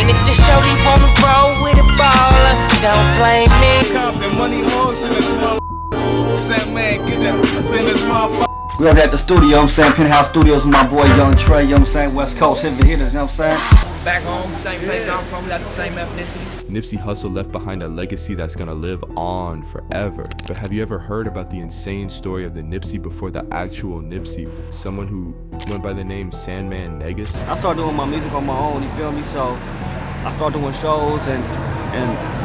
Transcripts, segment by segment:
And if your shorty wanna roll with a baller, don't blame me. Compton, money hoes in this motherfucker. Sandman, get that in this motherfucker. We over at the studio, you know what I'm saying? Penthouse Studios with my boy Young Trey, you know what I'm saying? West Coast hitters, you know what I'm saying? Back home, same place I'm from, we got the same ethnicity. Nipsey Hussle left behind a legacy that's gonna live on forever. But have you ever heard about the insane story of the Nipsey before the actual Nipsey? Someone who went by the name Sandman Negus? I started doing my music on my own, you feel me? So I started doing shows and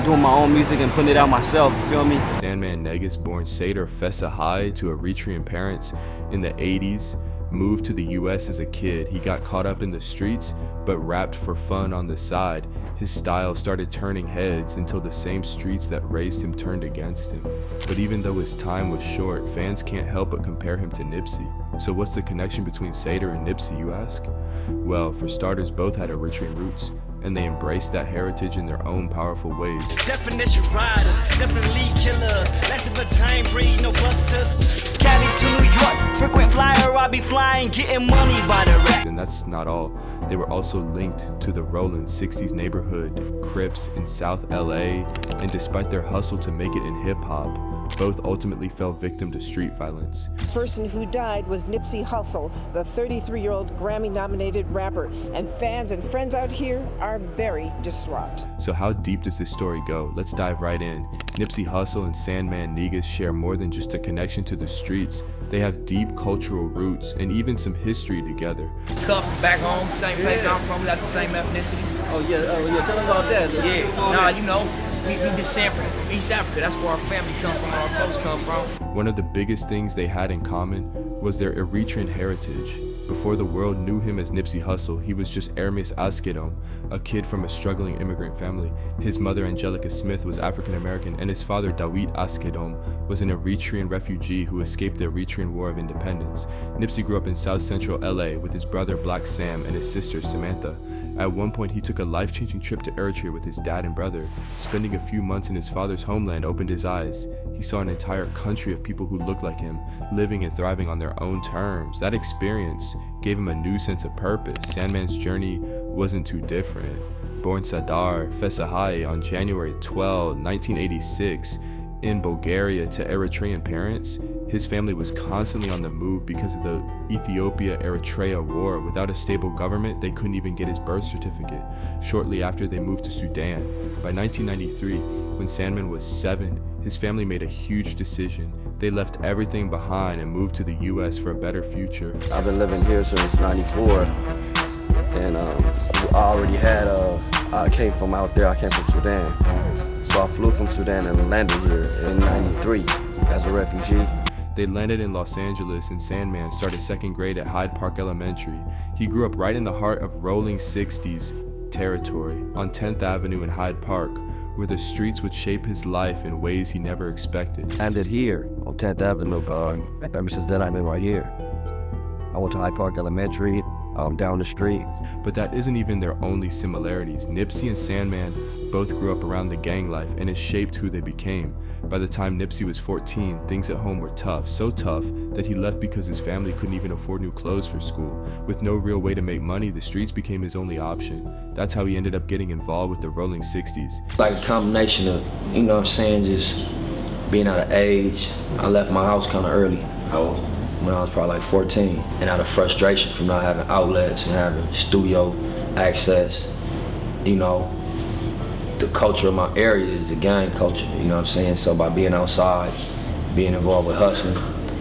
doing my own music and putting it out myself, you feel me? Sandman Negus, born Sador Fessahaye to Eritrean parents in the 80s, moved to the US as a kid. He got caught up in the streets, but rapped for fun on the side. His style started turning heads until the same streets that raised him turned against him. But even though his time was short, fans can't help but compare him to Nipsey. So what's the connection between Sador and Nipsey, you ask? Well, for starters, both had Eritrean roots, and they embraced that heritage in their own powerful ways. Definition riders, definitely killers. Less of a time breed, no busters. Cali to New York, frequent flyer, I be flying, getting money by the rest. And that's not all. They were also linked to the Rollin 60s Neighbourhood Crips in South LA, and despite their hustle to make it in hip-hop, both ultimately fell victim to street violence. The person who died was Nipsey Hussle, the 33-year-old Grammy-nominated rapper, and fans and friends out here are very distraught. So how deep does this story go? Let's dive right in. Nipsey Hussle and Sandman Negus share more than just a connection to the streets. They have deep cultural roots and even some history together. Come from back home, same place I'm from, we got the same ethnicity. Oh yeah, tell them about that. Yeah, nah, you know, we descend from East Africa, that's where our family come from, our folks come from. One of the biggest things they had in common was their Eritrean heritage. Before the world knew him as Nipsey Hussle, he was just Ermes Askedom, a kid from a struggling immigrant family. His mother, Angelica Smith, was African American, and his father, Dawit Askedom, was an Eritrean refugee who escaped the Eritrean War of Independence. Nipsey grew up in South Central LA with his brother Black Sam and his sister Samantha. At one point, he took a life-changing trip to Eritrea with his dad and brother. Spending a few months in his father's homeland opened his eyes. He saw an entire country of people who looked like him, living and thriving on their own terms. That experience gave him a new sense of purpose. Sandman's journey wasn't too different. Born Sador Fessahaye on January 12, 1986, in Bulgaria to Eritrean parents, his family was constantly on the move because of the Ethiopia-Eritrea war. Without a stable government, they couldn't even get his birth certificate. Shortly after, they moved to Sudan. By 1993, when Sandman was 7, his family made a huge decision. They left everything behind and moved to the US for a better future. I've been living here since '94, and I came from out there, I came from Sudan. So I flew from Sudan and landed here in '93 as a refugee. They landed in Los Angeles, and Sandman started second grade at Hyde Park Elementary. He grew up right in the heart of rolling 60s territory on 10th Avenue in Hyde Park, where the streets would shape his life in ways he never expected. Landed here on 10th Avenue. Ever since then, I've been right here. I went to Hyde Park Elementary, down the street. But that isn't even their only similarities. Nipsey and Sandman both grew up around the gang life, and it shaped who they became. By the time Nipsey was 14, things at home were tough, so tough that he left because his family couldn't even afford new clothes for school. With no real way to make money, the streets became his only option. That's how he ended up getting involved with the rolling 60s. Like a combination of, you know what I'm saying, just being out of age. I left my house kind of early. How old? When I was probably like 14. And out of frustration from not having outlets and having studio access, you know, the culture of my area is the gang culture, you know what I'm saying? So by being outside, being involved with hustling,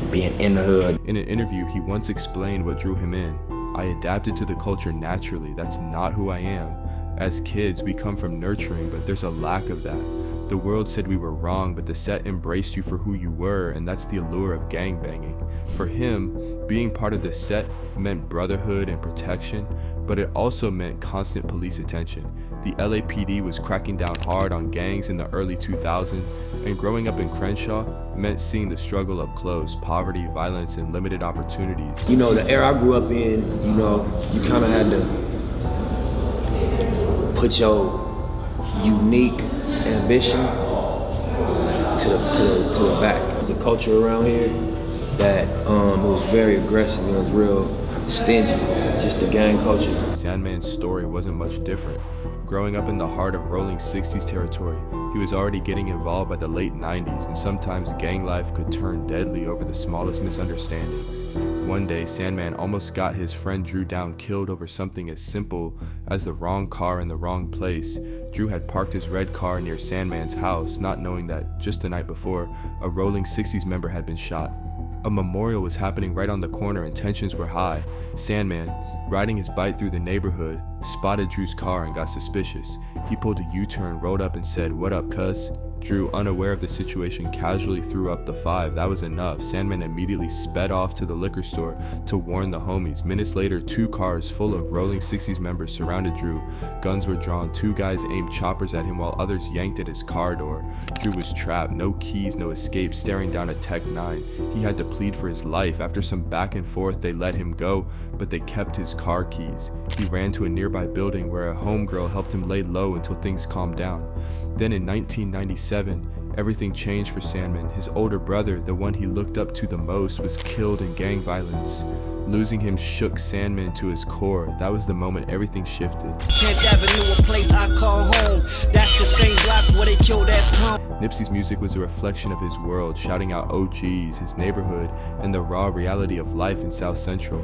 being in the hood. In an interview, he once explained what drew him in. I adapted to the culture naturally. That's not who I am. As kids, we come from nurturing, but there's a lack of that. The world said we were wrong, but the set embraced you for who you were, and that's the allure of gangbanging. For him, being part of the set meant brotherhood and protection, but it also meant constant police attention. The LAPD was cracking down hard on gangs in the early 2000s, and growing up in Crenshaw meant seeing the struggle up close, poverty, violence, and limited opportunities. You know, the era I grew up in, you know, you kind of had to put your unique ambition to the back. There's a culture around here that it was very aggressive. It was real stingy, just the gang culture. Sandman's story wasn't much different. Growing up in the heart of rolling 60s territory, he was already getting involved by the late 90s, and sometimes gang life could turn deadly over the smallest misunderstandings. One day, Sandman almost got his friend Drew down killed over something as simple as the wrong car in the wrong place. Drew had parked his red car near Sandman's house, not knowing that just the night before, a rolling 60s member had been shot. A memorial was happening right on the corner and tensions were high. Sandman, riding his bike through the neighborhood, spotted Drew's car and got suspicious. He pulled a U-turn, rolled up and said, "What up, cuz?" Drew, unaware of the situation, casually threw up the 5. That was enough. Sandman immediately sped off to the liquor store to warn the homies. Minutes later, 2 cars full of rolling 60s members surrounded Drew. Guns were drawn. 2 guys aimed choppers at him while others yanked at his car door. Drew was trapped. No keys, no escape, staring down a Tech 9. He had to plead for his life. After some back and forth, they let him go, but they kept his car keys. He ran to a nearby building where a homegirl helped him lay low until things calmed down. Then in 1997, everything changed for Sandman. His older brother, the one he looked up to the most, was killed in gang violence. Losing him shook Sandman to his core. That was the moment everything shifted. 10th Avenue, a place I call home. That's the same block where they killed Tom. Nipsey's music was a reflection of his world, shouting out OGs, his neighborhood, and the raw reality of life in South Central.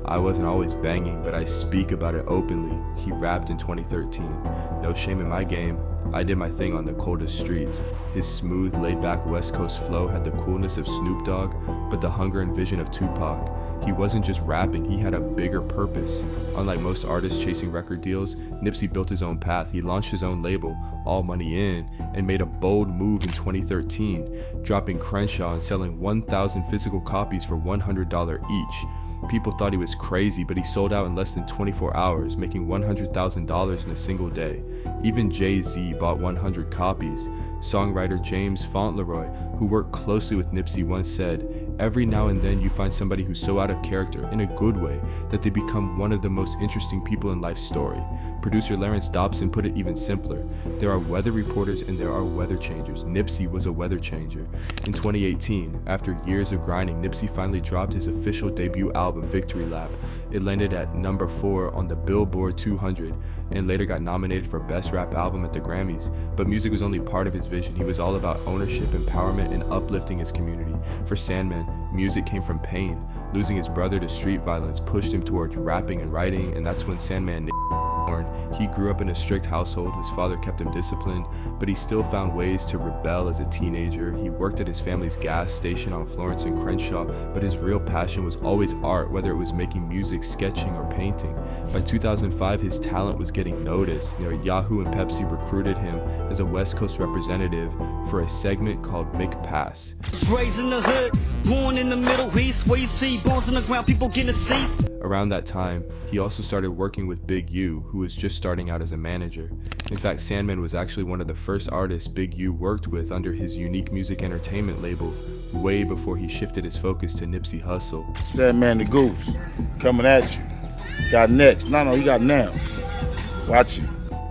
"I wasn't always banging, but I speak about it openly," he rapped in 2013. "No shame in my game. I did my thing on the coldest streets." His smooth, laid-back West Coast flow had the coolness of Snoop Dogg, but the hunger and vision of Tupac. He wasn't just rapping, he had a bigger purpose. Unlike most artists chasing record deals, Nipsey built his own path. He launched his own label, All Money In, and made a bold move in 2013, dropping Crenshaw and selling 1,000 physical copies for $100 each. People thought he was crazy, but he sold out in less than 24 hours, making $100,000 in a single day. Even Jay-Z bought 100 copies. Songwriter James Fauntleroy, who worked closely with Nipsey, once said, "Every now and then you find somebody who's so out of character, in a good way, that they become one of the most interesting people in life's story." Producer Lawrence Dobson put it even simpler. There are weather reporters and there are weather changers. Nipsey was a weather changer. In 2018, after years of grinding, Nipsey finally dropped his official debut album, Victory Lap. It landed at number 4 on the Billboard 200 and later got nominated for Best Rap Album at the Grammys. But music was only part of his vision. He was all about ownership, empowerment, and uplifting his community. For Sandman, music came from pain. Losing his brother to street violence pushed him towards rapping and writing, and that's when Sandman Negus was born. He grew up in a strict household. His father kept him disciplined, but he still found ways to rebel as a teenager. He worked at his family's gas station on Florence and Crenshaw, but his real passion was always art, whether it was making music, sketching, or painting. By 2005, his talent was getting noticed. Yahoo and Pepsi recruited him as a West Coast representative for a segment called Make Pass. Raised in the hood, born in the Middle East, where you see bones on the ground, people getting seized. Around that time, he also started working with Big U, who was just starting out as a manager. In fact, Sandman was actually one of the first artists Big U worked with under his Unique Music Entertainment label, way before he shifted his focus to Nipsey Hussle. Sandman Negus, coming at you. Got next. No, you got now. Watch you.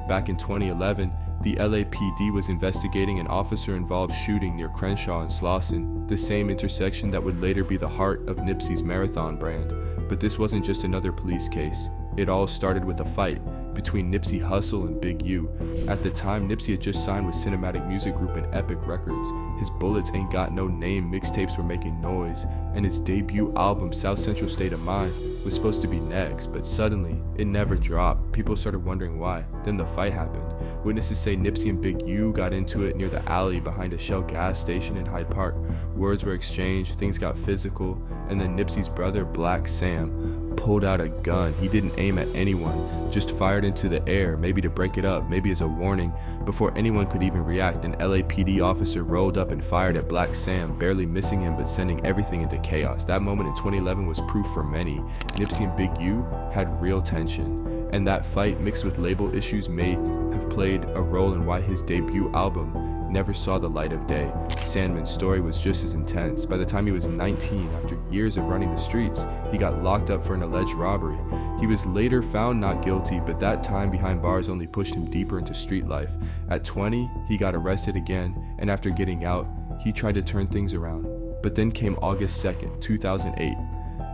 Back in 2011, the LAPD was investigating an officer-involved shooting near Crenshaw and Slauson, the same intersection that would later be the heart of Nipsey's Marathon brand. But this wasn't just another police case. It all started with a fight between Nipsey Hussle and Big U. At the time, Nipsey had just signed with Cinematic Music Group and Epic Records. His Bullets Ain't Got No Name mixtapes were making noise, and his debut album, South Central State of Mind, was supposed to be next, but suddenly, it never dropped. People started wondering why. Then the fight happened. Witnesses say Nipsey and Big U got into it near the alley behind a Shell gas station in Hyde Park. Words were exchanged, things got physical, and then Nipsey's brother, Black Sam, pulled out a gun. He didn't aim at anyone, just fired into the air, maybe to break it up, maybe as a warning. Before anyone could even react, an LAPD officer rolled up and fired at Black Sam, barely missing him but sending everything into chaos. That moment in 2011 was proof for many. Nipsey and Big U had real tension, and that fight mixed with label issues may have played a role in why his debut album never saw the light of day. Sandman's story was just as intense. By the time he was 19, after years of running the streets, he got locked up for an alleged robbery. He was later found not guilty, but that time behind bars only pushed him deeper into street life. At 20, he got arrested again, and after getting out, he tried to turn things around. But then came August 2nd, 2008,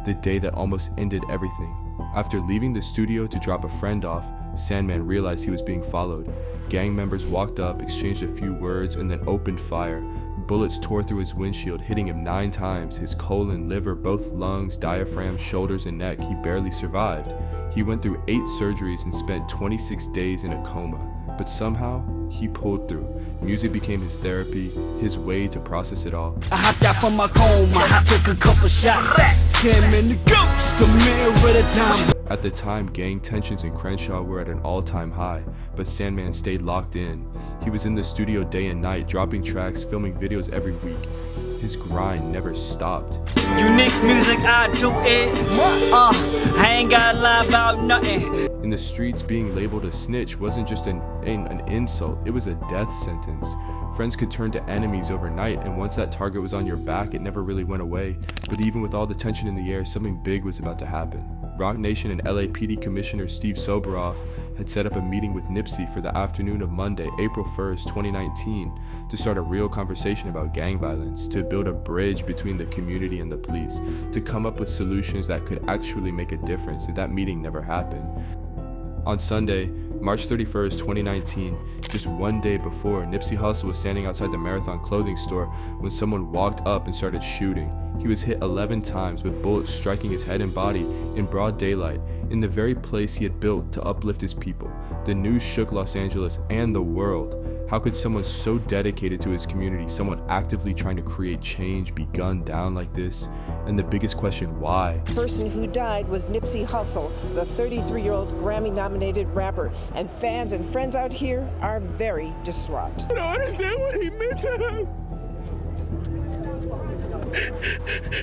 the day that almost ended everything. After leaving the studio to drop a friend off, Sandman realized he was being followed. Gang members walked up, exchanged a few words, and then opened fire. Bullets tore through his windshield, hitting him 9 times. His colon, liver, both lungs, diaphragm, shoulders, and neck. He barely survived. He went through 8 surgeries and spent 26 days in a coma. But somehow, he pulled through. Music became his therapy, his way to process it all. I hopped out from my coma, I took a couple shots. Sandman Negus, the mirror of the time. At the time, gang tensions in Crenshaw were at an all-time high, but Sandman stayed locked in. He was in the studio day and night, dropping tracks, filming videos every week. His grind never stopped. Unique music, I do it. I ain't gotta lie about nothing. In the streets, being labeled a snitch wasn't just an insult, it was a death sentence. Friends could turn to enemies overnight, and once that target was on your back, it never really went away. But even with all the tension in the air, something big was about to happen. Roc Nation and LAPD Commissioner Steve Soboroff had set up a meeting with Nipsey for the afternoon of Monday, April 1st, 2019, to start a real conversation about gang violence, to build a bridge between the community and the police, to come up with solutions that could actually make a difference, and that meeting never happened. On Sunday, March 31st, 2019, just one day before, Nipsey Hussle was standing outside the Marathon clothing store when someone walked up and started shooting. He was hit 11 times with bullets striking his head and body in broad daylight, in the very place he had built to uplift his people. The news shook Los Angeles and the world. How could someone so dedicated to his community, someone actively trying to create change, be gunned down like this? And the biggest question, why? The person who died was Nipsey Hussle, the 33-year-old Grammy-nominated rapper, and fans and friends out here are very distraught. I don't understand what he meant to us.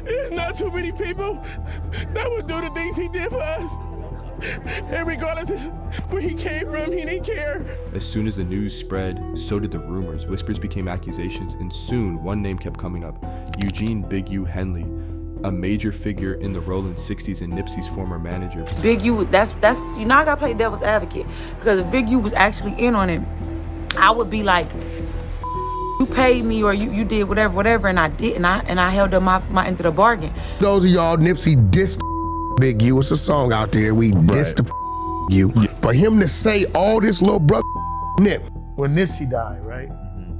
There's not too many people that would do the things he did for us. And regardless of where he came from, he didn't care. As soon as the news spread, so did the rumors. Whispers became accusations, and soon one name kept coming up: Eugene Big U Henley, a major figure in the Rollin 60s and Nipsey's former manager. Big U, that's you know, I gotta play devil's advocate, because if Big U was actually in on it, I would be like, you paid me or you did whatever, and I didn't, and I held up my end of the bargain. Those of y'all, Nipsey dissed Big U. It's a song out there. We dissed the you. For him to say all this little brother Nip. When Nipsey died, right?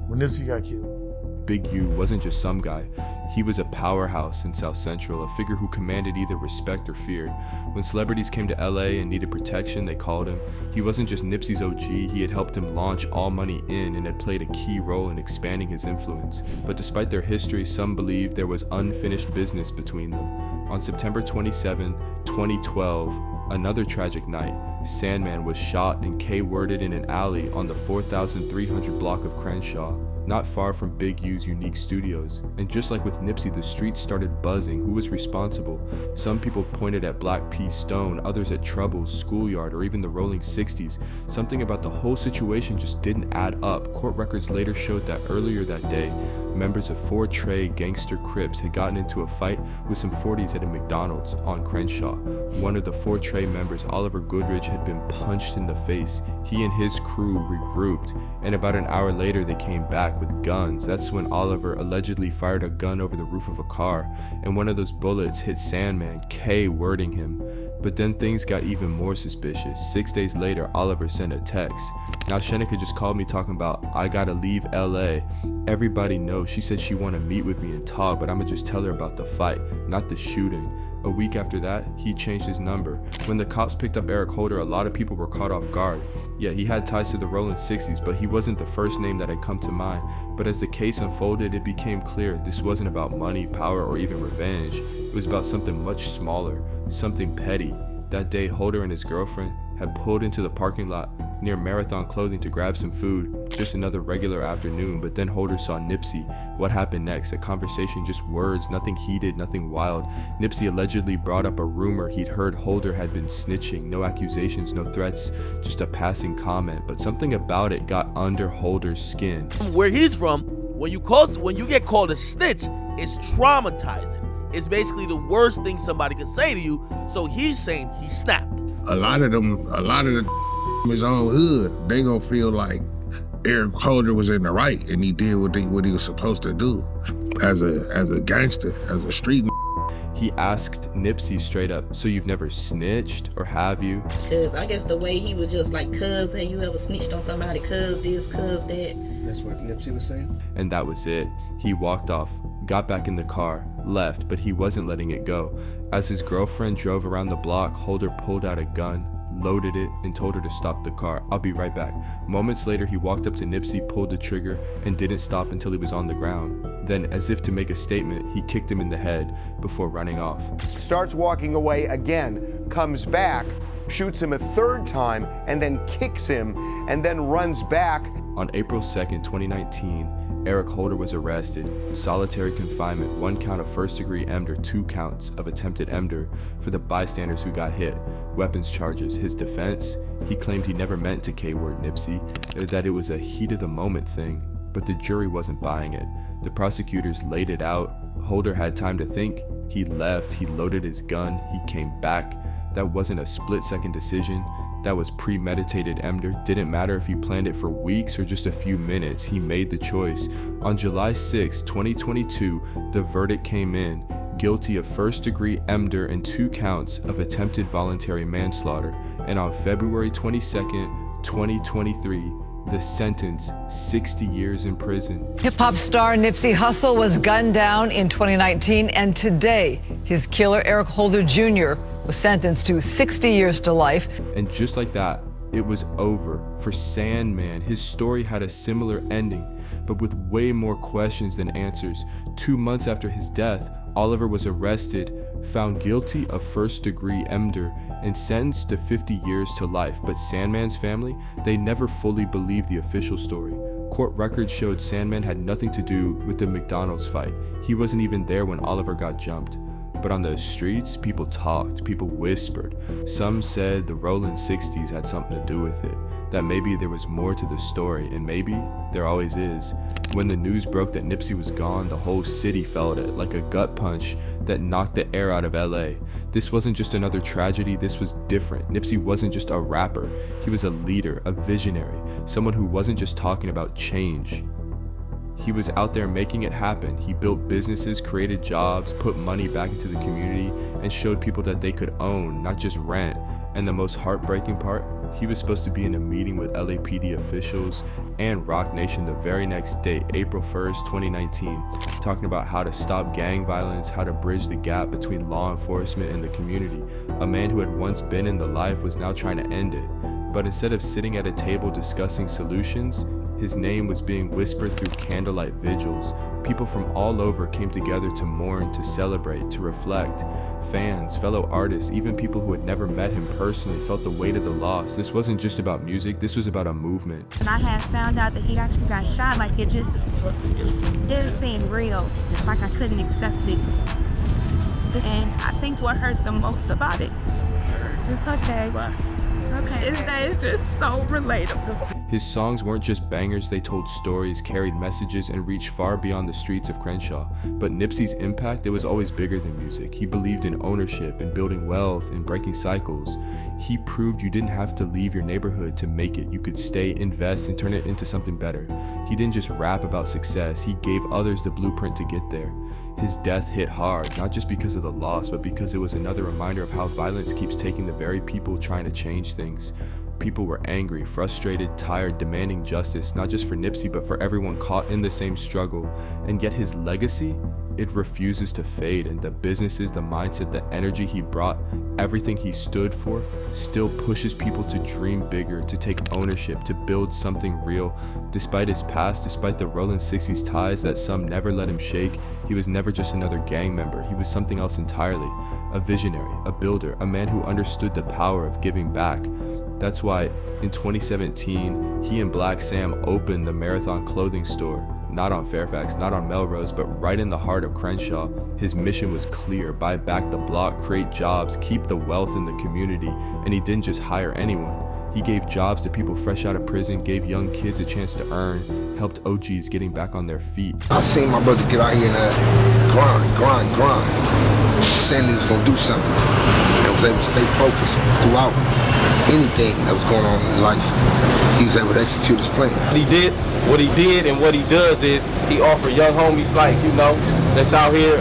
When Nipsey got killed. Big U wasn't just some guy. He was a powerhouse in South Central, a figure who commanded either respect or fear. When celebrities came to LA and needed protection, they called him. He wasn't just Nipsey's OG, he had helped him launch All Money In and had played a key role in expanding his influence. But despite their history, some believed there was unfinished business between them. On September 27, 2012, another tragic night, Sandman was shot and K-worded in an alley on the 4300 block of Crenshaw, not far from Big U's unique studios. And just like with Nipsey, the streets started buzzing. Who was responsible? Some people pointed at Black P. Stone, others at Troubles, Schoolyard, or even the Rolling 60s. Something about the whole situation just didn't add up. Court records later showed that earlier that day, members of 4 Trey gangster Crips had gotten into a fight with some 40s at a McDonald's on Crenshaw. One of the 4 Trey members, Oliver Goodrich, had been punched in the face. He and his crew regrouped, and about an hour later they came back with guns. That's when Oliver allegedly fired a gun over the roof of a car, and one of those bullets hit Sandman, K-wording him. But then things got even more suspicious. 6 days later, Oliver sent a text. Now Shenika just called me talking about, I gotta leave LA. Everybody knows. She said she wanna meet with me and talk, but I'ma just tell her about the fight, not the shooting. A week after that, he changed his number. When the cops picked up Eric Holder, a lot of people were caught off guard. Yeah, he had ties to the Rolling 60s, but he wasn't the first name that had come to mind. But as the case unfolded, it became clear this wasn't about money, power, or even revenge. It was about something much smaller, something petty. That day, Holder and his girlfriend had pulled into the parking lot near Marathon Clothing to grab some food. Just another regular afternoon, but then Holder saw Nipsey. What happened next? A conversation, just words, nothing heated, nothing wild. Nipsey allegedly brought up a rumor he'd heard Holder had been snitching. No accusations, no threats, just a passing comment, but something about it got under Holder's skin. Where he's from, when you get called a snitch, it's traumatizing. It's basically the worst thing somebody could say to you, so he's saying he snapped. A lot of the his own hood, they gonna feel like Eric Holder was in the right and he did what he was supposed to do as a gangster, as a street. He asked Nipsey straight up, "So you've never snitched, or have you?" Cause I guess the way he was just like, cuz, and you ever snitched on somebody, cuz this, cuz that. That's what Nipsey was saying? And that was it. He walked off, got back in the car, left, but he wasn't letting it go. As his girlfriend drove around the block, Holder pulled out a gun, loaded it, and told her to stop the car. "I'll be right back." Moments later, he walked up to Nipsey, pulled the trigger, and didn't stop until he was on the ground. Then, as if to make a statement, he kicked him in the head before running off. Starts walking away again, comes back, shoots him a third time, and then kicks him, and then runs back. On April 2nd, 2019, Eric Holder was arrested, solitary confinement, 1 count of first-degree murder, 2 counts of attempted murder for the bystanders who got hit, weapons charges. His defense? He claimed he never meant to K-word Nipsey, that it was a heat-of-the-moment thing, but the jury wasn't buying it. The prosecutors laid it out. Holder had time to think. He left, he loaded his gun, he came back. That wasn't a split-second decision. That was premeditated murder. Didn't matter if he planned it for weeks or just a few minutes, he made the choice. On July 6, 2022, the verdict came in. Guilty of first-degree murder and 2 counts of attempted voluntary manslaughter. And on February 22nd, 2023, the sentence, 60 years in prison. Hip-hop star Nipsey Hussle was gunned down in 2019, and today, his killer, Eric Holder Jr., was sentenced to 60 years to life. And just like that, it was over for Sandman. His story had a similar ending, but with way more questions than answers. 2 months after his death, Oliver was arrested, found guilty of first-degree murder, and sentenced to 50 years to life. But Sandman's family, they never fully believed the official story. Court records showed Sandman had nothing to do with the McDonald's fight. He wasn't even there when Oliver got jumped. But on the streets, people talked, people whispered. Some said the Rollin 60s had something to do with it, that maybe there was more to the story, and maybe there always is. When the news broke that Nipsey was gone, the whole city felt it, like a gut punch that knocked the air out of LA. This wasn't just another tragedy, this was different. Nipsey wasn't just a rapper, he was a leader, a visionary, someone who wasn't just talking about change. He was out there making it happen. He built businesses, created jobs, put money back into the community, and showed people that they could own, not just rent. And the most heartbreaking part, he was supposed to be in a meeting with LAPD officials and Rock Nation the very next day, April 1st, 2019, talking about how to stop gang violence, how to bridge the gap between law enforcement and the community. A man who had once been in the life was now trying to end it. But instead of sitting at a table discussing solutions, his name was being whispered through candlelight vigils. People from all over came together to mourn, to celebrate, to reflect. Fans, fellow artists, even people who had never met him personally felt the weight of the loss. This wasn't just about music, this was about a movement. And I had found out that he actually got shot, like it just didn't seem real. Like I couldn't accept it. And I think what hurts the most about it, it's okay, but is that it's just so relatable. His songs weren't just bangers, they told stories, carried messages, and reached far beyond the streets of Crenshaw. But Nipsey's impact, it was always bigger than music. He believed in ownership, in building wealth, in breaking cycles. He proved you didn't have to leave your neighborhood to make it. You could stay, invest, and turn it into something better. He didn't just rap about success, he gave others the blueprint to get there. His death hit hard, not just because of the loss, but because it was another reminder of how violence keeps taking the very people trying to change things. People were angry, frustrated, tired, demanding justice, not just for Nipsey, but for everyone caught in the same struggle. And yet his legacy, it refuses to fade, and the businesses, the mindset, the energy he brought, everything he stood for, still pushes people to dream bigger, to take ownership, to build something real. Despite his past, despite the Rollin 60s ties that some never let him shake, he was never just another gang member. He was something else entirely. A visionary, a builder, a man who understood the power of giving back. That's why in 2017, he and Black Sam opened the Marathon clothing store, not on Fairfax, not on Melrose, but right in the heart of Crenshaw. His mission was clear: buy back the block, create jobs, keep the wealth in the community. And he didn't just hire anyone. He gave jobs to people fresh out of prison, gave young kids a chance to earn, helped OGs getting back on their feet. I seen my brother get out here and grind, saying he was gonna do something, and was able to stay focused throughout anything that was going on in life. He was able to execute his plan. What he did and what he does is he offered young homies like, that's out here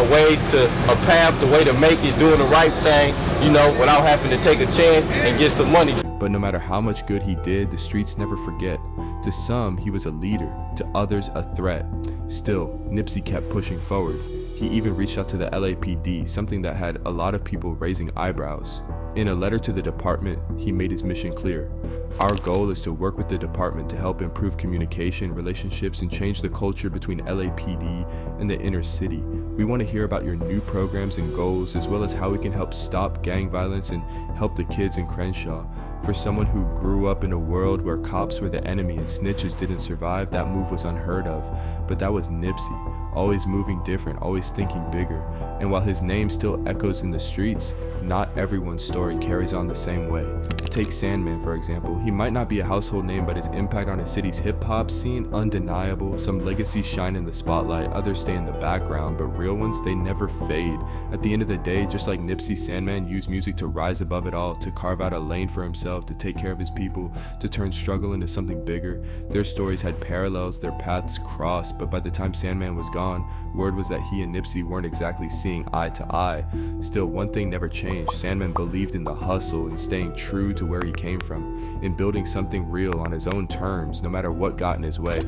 ways to, a path, the way to make it, doing the right thing, without having to take a chance and get some money. But no matter how much good he did, the streets never forget. To some, he was a leader, to others, a threat. Still, Nipsey kept pushing forward. He even reached out to the LAPD, something that had a lot of people raising eyebrows. In a letter to the department, he made his mission clear. Our goal is to work with the department to help improve communication, relationships, and change the culture between LAPD and the inner city. We want to hear about your new programs and goals, as well as how we can help stop gang violence and help the kids in Crenshaw. For someone who grew up in a world where cops were the enemy and snitches didn't survive, that move was unheard of. But that was Nipsey, always moving different, always thinking bigger. And while his name still echoes in the streets, not everyone's story carries on the same way. Take Sandman, for example. He might not be a household name, but his impact on his city's hip-hop scene, undeniable. Some legacies shine in the spotlight, others stay in the background, but real ones, they never fade. At the end of the day, just like Nipsey, Sandman used music to rise above it all, to carve out a lane for himself, to take care of his people, to turn struggle into something bigger. Their stories had parallels, their paths crossed, but by the time Sandman was gone, word was that he and Nipsey weren't exactly seeing eye to eye. Still, one thing never changed. Sandman believed in the hustle and staying true to where he came from, in building something real on his own terms, no matter what got in his way.